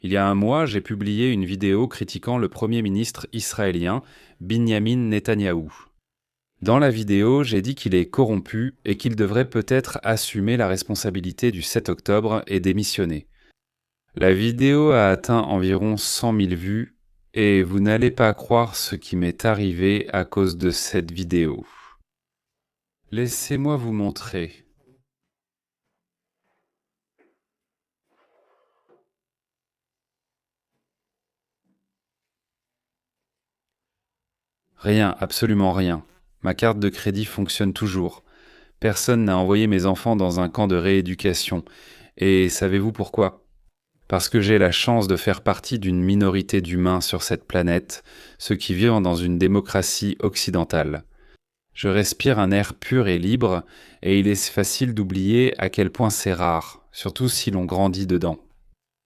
Il y a un mois, j'ai publié une vidéo critiquant le Premier ministre israélien, Binyamin Netanyahou. Dans la vidéo, j'ai dit qu'il est corrompu et qu'il devrait peut-être assumer la responsabilité du 7 octobre et démissionner. La vidéo a atteint environ 100 000 vues et vous n'allez pas croire ce qui m'est arrivé à cause de cette vidéo. Laissez-moi vous montrer. Rien, absolument rien. Ma carte de crédit fonctionne toujours. Personne n'a envoyé mes enfants dans un camp de rééducation. Et savez-vous pourquoi ? Parce que j'ai la chance de faire partie d'une minorité d'humains sur cette planète, ceux qui vivent dans une démocratie occidentale. Je respire un air pur et libre, et il est facile d'oublier à quel point c'est rare, surtout si l'on grandit dedans.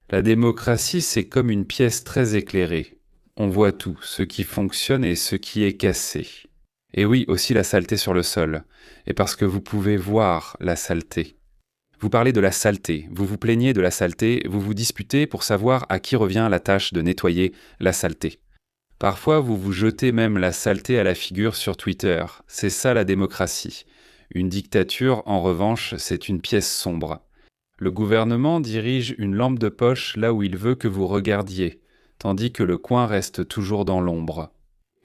La démocratie, c'est comme une pièce très éclairée. On voit tout, ce qui fonctionne et ce qui est cassé. Et oui, aussi la saleté sur le sol. Et parce que vous pouvez voir la saleté. Vous parlez de la saleté, vous vous plaignez de la saleté, vous vous disputez pour savoir à qui revient la tâche de nettoyer la saleté. Parfois, vous vous jetez même la saleté à la figure sur Twitter. C'est ça la démocratie. Une dictature, en revanche, c'est une pièce sombre. Le gouvernement dirige une lampe de poche là où il veut que vous regardiez, tandis que le coin reste toujours dans l'ombre.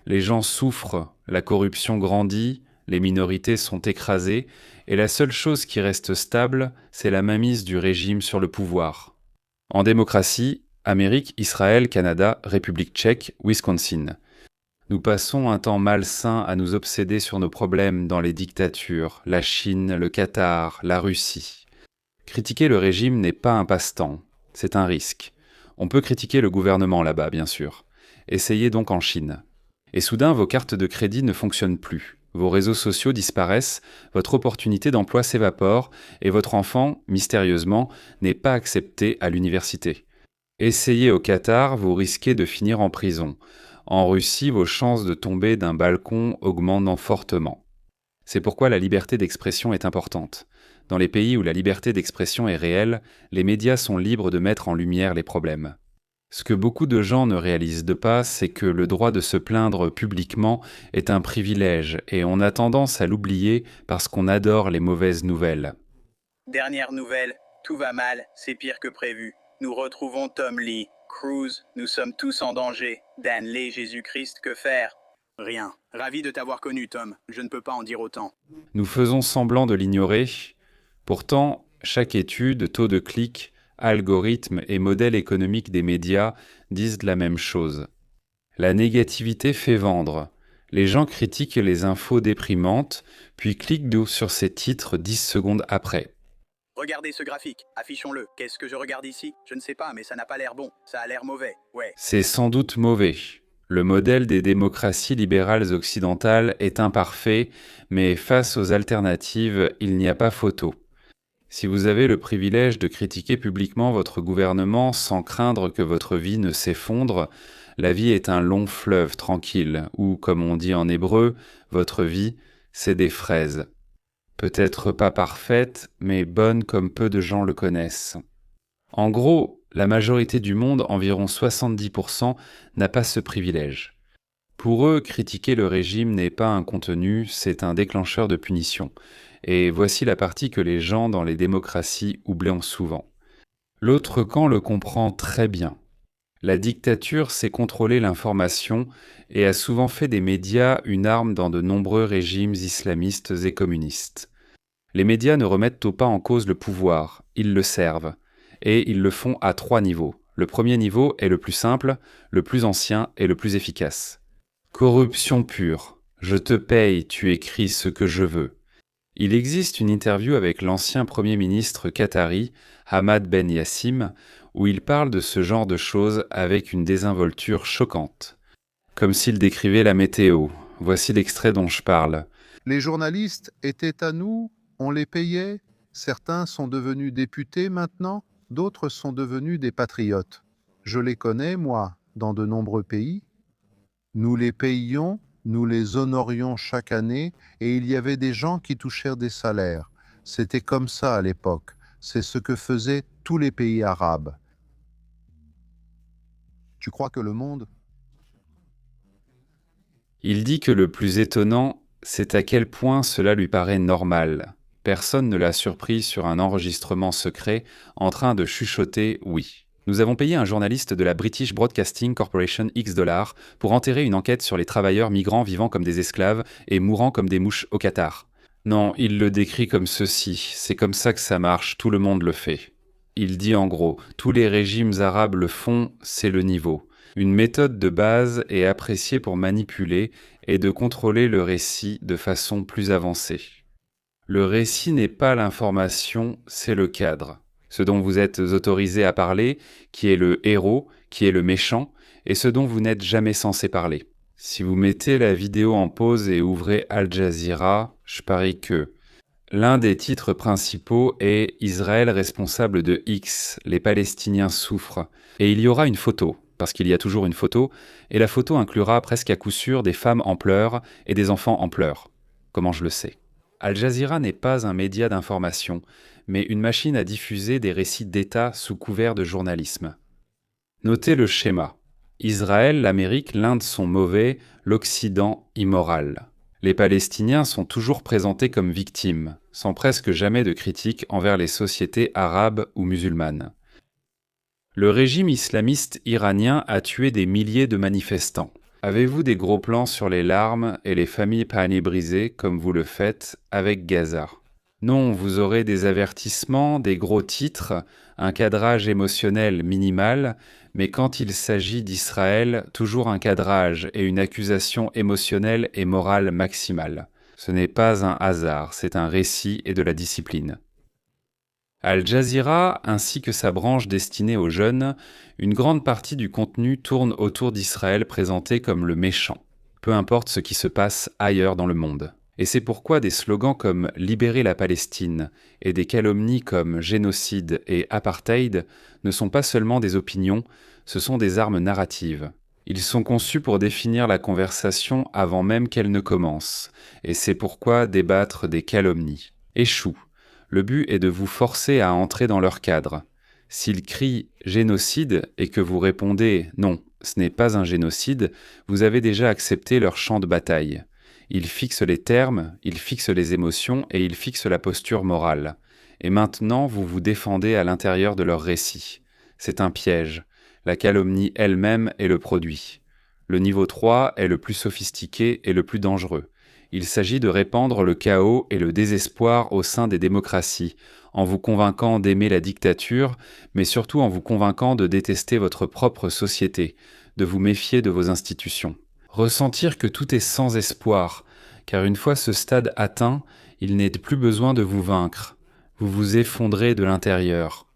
Les gens souffrent, la corruption grandit, les minorités sont écrasées, et la seule chose qui reste stable, c'est la mainmise du régime sur le pouvoir. En démocratie, Amérique, Israël, Canada, République tchèque, Wisconsin. Nous passons un temps malsain à nous obséder sur nos problèmes dans les dictatures, la Chine, le Qatar, la Russie. Critiquer le régime n'est pas un passe-temps, c'est un risque. On peut critiquer le gouvernement là-bas, bien sûr. Essayez donc en Chine. Et soudain, vos cartes de crédit ne fonctionnent plus. Vos réseaux sociaux disparaissent, votre opportunité d'emploi s'évapore et votre enfant, mystérieusement, n'est pas accepté à l'université. Essayez au Qatar, vous risquez de finir en prison. En Russie, vos chances de tomber d'un balcon augmentent fortement. C'est pourquoi la liberté d'expression est importante. Dans les pays où la liberté d'expression est réelle, les médias sont libres de mettre en lumière les problèmes. Ce que beaucoup de gens ne réalisent pas, c'est que le droit de se plaindre publiquement est un privilège et on a tendance à l'oublier parce qu'on adore les mauvaises nouvelles. Dernière nouvelle, tout va mal, c'est pire que prévu. Nous retrouvons Tom Lee, Cruz, nous sommes tous en danger. Danley, Jésus-Christ, que faire ? Rien. Ravi de t'avoir connu, Tom. Je ne peux pas en dire autant. Nous faisons semblant de l'ignorer. Pourtant, chaque étude, taux de clic, algorithme et modèle économique des médias disent la même chose. La négativité fait vendre. Les gens critiquent les infos déprimantes, puis cliquent sur ces titres 10 secondes après. Regardez ce graphique, affichons-le. Qu'est-ce que je regarde ici ? Je ne sais pas, mais ça n'a pas l'air bon. Ça a l'air mauvais, ouais. C'est sans doute mauvais. Le modèle des démocraties libérales occidentales est imparfait, mais face aux alternatives, il n'y a pas photo. Si vous avez le privilège de critiquer publiquement votre gouvernement sans craindre que votre vie ne s'effondre, la vie est un long fleuve tranquille, ou, comme on dit en hébreu, votre vie, c'est des fraises. Peut-être pas parfaite, mais bonne comme peu de gens le connaissent. En gros, la majorité du monde, environ 70%, n'a pas ce privilège. Pour eux, critiquer le régime n'est pas un contenu, c'est un déclencheur de punition. Et voici la partie que les gens dans les démocraties oublient souvent. L'autre camp le comprend très bien. La dictature sait contrôler l'information et a souvent fait des médias une arme dans de nombreux régimes islamistes et communistes. Les médias ne remettent pas en cause le pouvoir, ils le servent. Et ils le font à 3 niveaux. Le premier niveau est le plus simple, le plus ancien et le plus efficace. Corruption pure. Je te paye, tu écris ce que je veux. Il existe une interview avec l'ancien Premier ministre qatari, Hamad Ben Yassim, où il parle de ce genre de choses avec une désinvolture choquante. Comme s'il décrivait la météo. Voici l'extrait dont je parle. Les journalistes étaient à nous, on les payait. Certains sont devenus députés maintenant, d'autres sont devenus des patriotes. Je les connais, moi, dans de nombreux pays. Nous les payions, nous les honorions chaque année, et il y avait des gens qui touchaient des salaires. C'était comme ça à l'époque. C'est ce que faisaient tous les pays arabes. Tu crois que le monde... Il dit que le plus étonnant, c'est à quel point cela lui paraît normal. Personne ne l'a surpris sur un enregistrement secret en train de chuchoter « oui ». Nous avons payé un journaliste de la British Broadcasting Corporation X $ pour enterrer une enquête sur les travailleurs migrants vivant comme des esclaves et mourant comme des mouches au Qatar. Non, il le décrit comme ceci, c'est comme ça que ça marche, tout le monde le fait. Il dit en gros, tous les régimes arabes le font, c'est le niveau. Une méthode de base est appréciée pour manipuler et de contrôler le récit de façon plus avancée. Le récit n'est pas l'information, c'est le cadre. Ce dont vous êtes autorisé à parler, qui est le héros, qui est le méchant, et ce dont vous n'êtes jamais censé parler. Si vous mettez la vidéo en pause et ouvrez Al Jazeera, je parie que l'un des titres principaux est « Israël responsable de X, les Palestiniens souffrent ». Et il y aura une photo, parce qu'il y a toujours une photo, et la photo inclura presque à coup sûr des femmes en pleurs et des enfants en pleurs. Comment je le sais ? Al Jazeera n'est pas un média d'information, mais une machine à diffuser des récits d'État sous couvert de journalisme. Notez le schéma. Israël, l'Amérique, l'Inde sont mauvais, l'Occident immoral. Les Palestiniens sont toujours présentés comme victimes, sans presque jamais de critique envers les sociétés arabes ou musulmanes. Le régime islamiste iranien a tué des milliers de manifestants. Avez-vous des gros plans sur les larmes et les familles panées brisées, comme vous le faites avec Gaza ? Non, vous aurez des avertissements, des gros titres, un cadrage émotionnel minimal, mais quand il s'agit d'Israël, toujours un cadrage et une accusation émotionnelle et morale maximale. Ce n'est pas un hasard, c'est un récit et de la discipline. Al Jazeera, ainsi que sa branche destinée aux jeunes, une grande partie du contenu tourne autour d'Israël présenté comme le méchant, peu importe ce qui se passe ailleurs dans le monde. Et c'est pourquoi des slogans comme « Libérer la Palestine » et des calomnies comme « génocide » et « apartheid » ne sont pas seulement des opinions, ce sont des armes narratives. Ils sont conçus pour définir la conversation avant même qu'elle ne commence, et c'est pourquoi débattre des calomnies échoue. Le but est de vous forcer à entrer dans leur cadre. S'ils crient « génocide » et que vous répondez « non, ce n'est pas un génocide », vous avez déjà accepté leur champ de bataille. Ils fixent les termes, ils fixent les émotions et ils fixent la posture morale. Et maintenant, vous vous défendez à l'intérieur de leur récit. C'est un piège. La calomnie elle-même est le produit. Le niveau 3 est le plus sophistiqué et le plus dangereux. Il s'agit de répandre le chaos et le désespoir au sein des démocraties, en vous convainquant d'aimer la dictature, mais surtout en vous convainquant de détester votre propre société, de vous méfier de vos institutions. Ressentir que tout est sans espoir, car une fois ce stade atteint, il n'est plus besoin de vous vaincre. Vous vous effondrez de l'intérieur.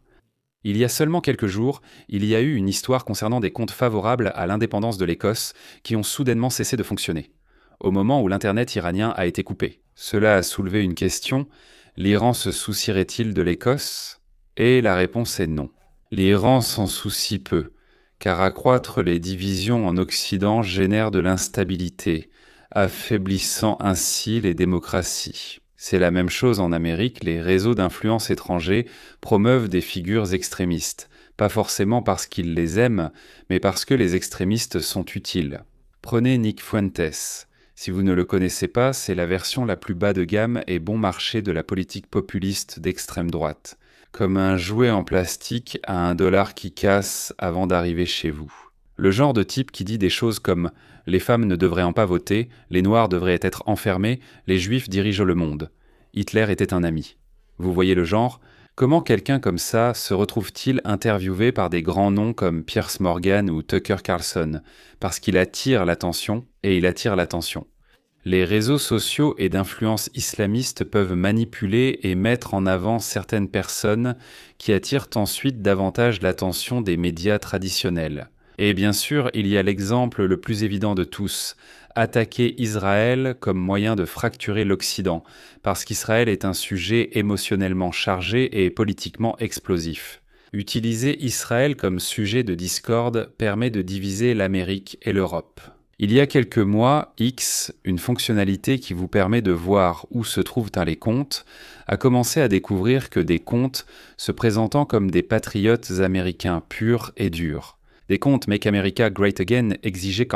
Il y a seulement quelques jours, il y a eu une histoire concernant des comptes favorables à l'indépendance de l'Écosse qui ont soudainement cessé de fonctionner, au moment où l'Internet iranien a été coupé. Cela a soulevé une question, l'Iran se soucierait-il de l'Écosse ? Et la réponse est non. L'Iran s'en soucie peu, car accroître les divisions en Occident génère de l'instabilité, affaiblissant ainsi les démocraties. C'est la même chose en Amérique, les réseaux d'influence étrangers promeuvent des figures extrémistes, pas forcément parce qu'ils les aiment, mais parce que les extrémistes sont utiles. Prenez Nick Fuentes. Si vous ne le connaissez pas, c'est la version la plus bas de gamme et bon marché de la politique populiste d'extrême droite. Comme un jouet en plastique à $1 qui casse avant d'arriver chez vous. Le genre de type qui dit des choses comme « les femmes ne devraient pas voter, les noirs devraient être enfermés, les juifs dirigent le monde. Hitler était un ami ». Vous voyez le genre ? Comment quelqu'un comme ça se retrouve-t-il interviewé par des grands noms comme Piers Morgan ou Tucker Carlson ? Parce qu'il attire l'attention, et il attire l'attention. Les réseaux sociaux et d'influence islamiste peuvent manipuler et mettre en avant certaines personnes qui attirent ensuite davantage l'attention des médias traditionnels. Et bien sûr, il y a l'exemple le plus évident de tous, attaquer Israël comme moyen de fracturer l'Occident, parce qu'Israël est un sujet émotionnellement chargé et politiquement explosif. Utiliser Israël comme sujet de discorde permet de diviser l'Amérique et l'Europe. Il y a quelques mois, X, une fonctionnalité qui vous permet de voir où se trouvent les comptes, a commencé à découvrir que des comptes se présentant comme des patriotes américains purs et durs, Des comptes Make America Great Again exigeaient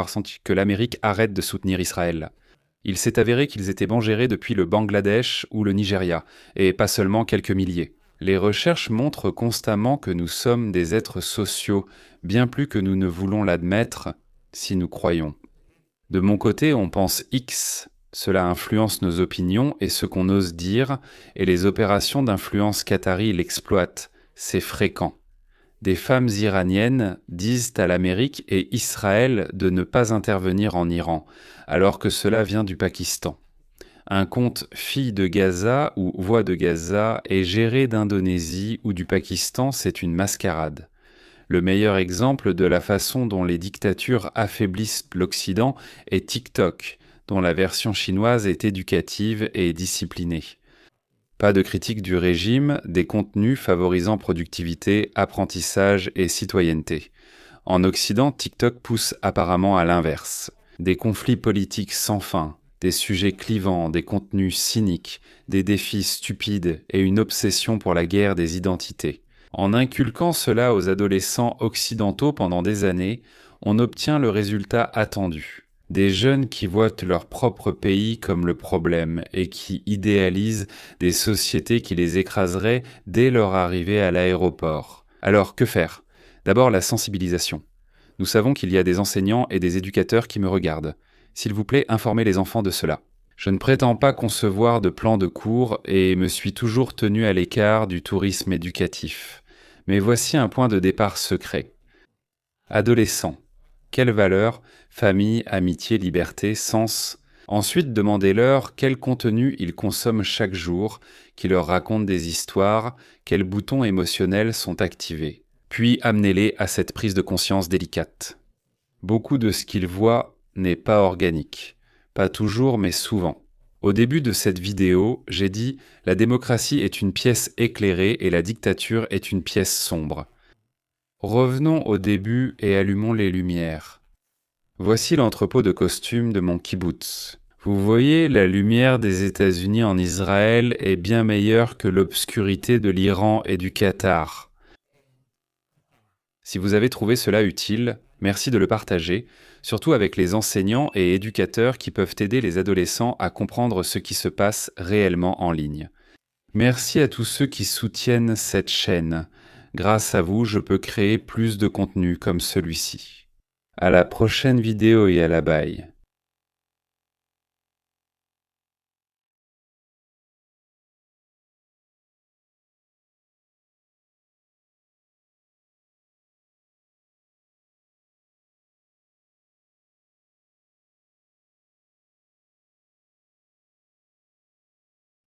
que l'Amérique arrête de soutenir Israël. Il s'est avéré qu'ils étaient bien gérés depuis le Bangladesh ou le Nigeria, et pas seulement quelques milliers. Les recherches montrent constamment que nous sommes des êtres sociaux, bien plus que nous ne voulons l'admettre si nous croyons. De mon côté, on pense X, cela influence nos opinions et ce qu'on ose dire, et les opérations d'influence qatari l'exploitent, c'est fréquent. Des femmes iraniennes disent à l'Amérique et Israël de ne pas intervenir en Iran, alors que cela vient du Pakistan. Un compte Filles de Gaza ou Voix de Gaza est géré d'Indonésie ou du Pakistan, c'est une mascarade. Le meilleur exemple de la façon dont les dictatures affaiblissent l'Occident est TikTok, dont la version chinoise est éducative et disciplinée. Pas de critique du régime, des contenus favorisant productivité, apprentissage et citoyenneté. En Occident, TikTok pousse apparemment à l'inverse. Des conflits politiques sans fin, des sujets clivants, des contenus cyniques, des défis stupides et une obsession pour la guerre des identités. En inculquant cela aux adolescents occidentaux pendant des années, on obtient le résultat attendu. Des jeunes qui voient leur propre pays comme le problème et qui idéalisent des sociétés qui les écraseraient dès leur arrivée à l'aéroport. Alors, que faire ? D'abord, la sensibilisation. Nous savons qu'il y a des enseignants et des éducateurs qui me regardent. S'il vous plaît, informez les enfants de cela. Je ne prétends pas concevoir de plan de cours et me suis toujours tenu à l'écart du tourisme éducatif. Mais voici un point de départ secret. Adolescents. Quelles valeurs, famille, amitié, liberté, sens. Ensuite, demandez-leur quel contenu ils consomment chaque jour, qui leur raconte des histoires, quels boutons émotionnels sont activés. Puis amenez-les à cette prise de conscience délicate. Beaucoup de ce qu'ils voient n'est pas organique. Pas toujours, mais souvent. Au début de cette vidéo, j'ai dit « La démocratie est une pièce éclairée et la dictature est une pièce sombre ». Revenons au début et allumons les lumières. Voici l'entrepôt de costumes de mon kibbutz. Vous voyez, la lumière des États-Unis en Israël est bien meilleure que l'obscurité de l'Iran et du Qatar. Si vous avez trouvé cela utile, merci de le partager, surtout avec les enseignants et éducateurs qui peuvent aider les adolescents à comprendre ce qui se passe réellement en ligne. Merci à tous ceux qui soutiennent cette chaîne. Grâce à vous, je peux créer plus de contenu comme celui-ci. À la prochaine vidéo et à la bye.